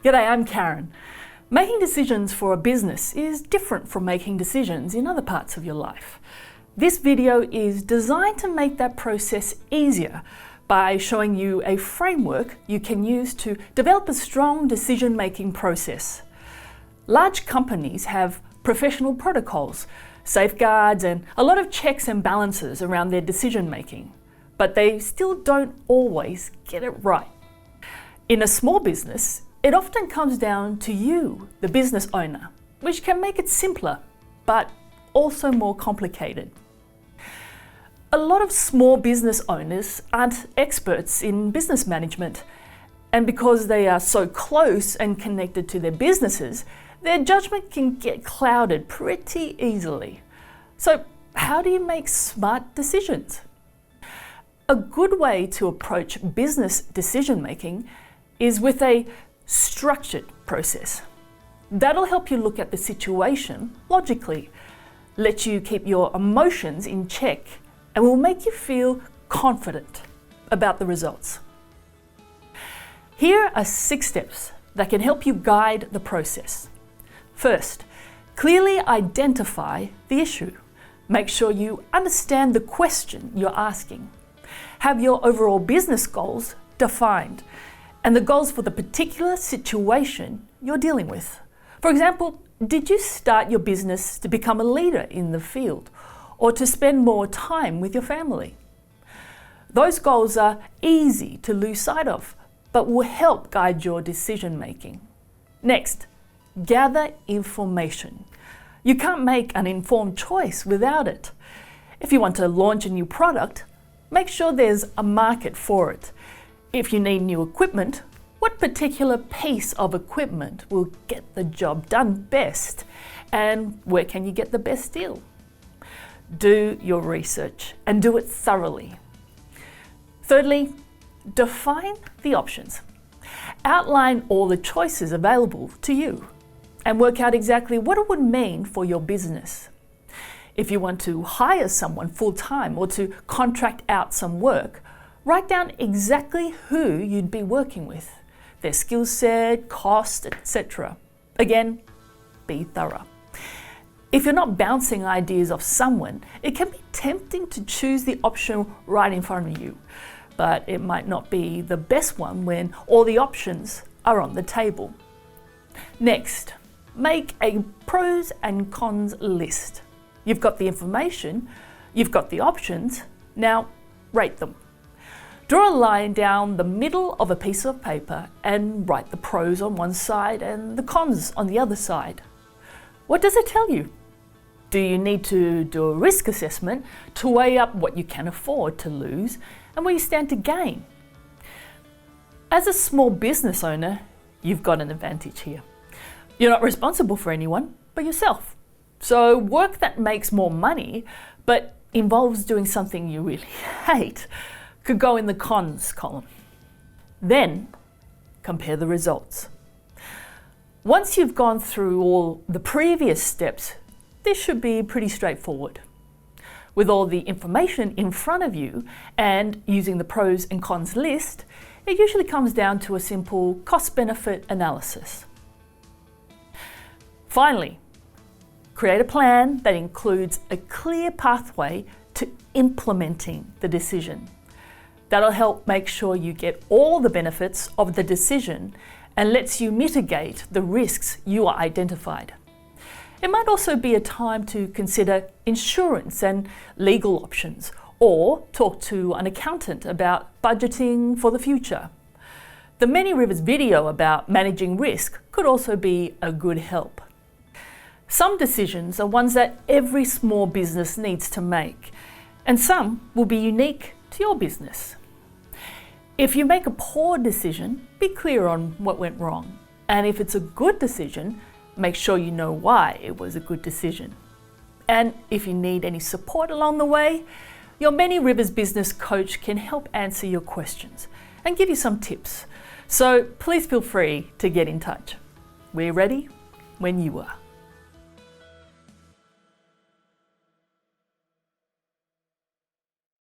G'day, I'm Karen. Making decisions for a business is different from making decisions in other parts of your life. This video is designed to make that process easier by showing you a framework you can use to develop a strong decision-making process. Large companies have professional protocols, safeguards, and a lot of checks and balances around their decision-making, but they still don't always get it right. In a small business, it often comes down to you, the business owner, which can make it simpler, but also more complicated. A lot of small business owners aren't experts in business management, and because they are so close and connected to their businesses, their judgment can get clouded pretty easily. So, how do you make smart decisions? A good way to approach business decision making is with a structured process. That'll help you look at the situation logically, let you keep your emotions in check, and will make you feel confident about the results. Here are 6 steps that can help you guide the process. First, clearly identify the issue. Make sure you understand the question you're asking. Have your overall business goals defined and the goals for the particular situation you're dealing with. For example, did you start your business to become a leader in the field or to spend more time with your family? Those goals are easy to lose sight of, but will help guide your decision making. Next, gather information. You can't make an informed choice without it. If you want to launch a new product, make sure there's a market for it. If you need new equipment, what particular piece of equipment will get the job done best? And where can you get the best deal? Do your research and do it thoroughly. Thirdly, define the options. Outline all the choices available to you and work out exactly what it would mean for your business. If you want to hire someone full-time or to contract out some work, write down exactly who you'd be working with, their skill set, cost, etc. Again, be thorough. If you're not bouncing ideas off someone, it can be tempting to choose the option right in front of you, but it might not be the best one when all the options are on the table. Next, make a pros and cons list. You've got the information, you've got the options, now rate them. Draw a line down the middle of a piece of paper and write the pros on one side and the cons on the other side. What does it tell you? Do you need to do a risk assessment to weigh up what you can afford to lose and what you stand to gain? As a small business owner, you've got an advantage here. You're not responsible for anyone but yourself. So work that makes more money but involves doing something you really hate could go in the cons column. Then compare the results. Once you've gone through all the previous steps, this should be pretty straightforward. With all the information in front of you and using the pros and cons list, it usually comes down to a simple cost-benefit analysis. Finally, create a plan that includes a clear pathway to implementing the decision. That'll help make sure you get all the benefits of the decision and lets you mitigate the risks you are identified. It might also be a time to consider insurance and legal options, or talk to an accountant about budgeting for the future. The Many Rivers video about managing risk could also be a good help. Some decisions are ones that every small business needs to make, and some will be unique to your business. If you make a poor decision, be clear on what went wrong. And if it's a good decision, make sure you know why it was a good decision. And if you need any support along the way, your Many Rivers business coach can help answer your questions and give you some tips. So please feel free to get in touch. We're ready when you are.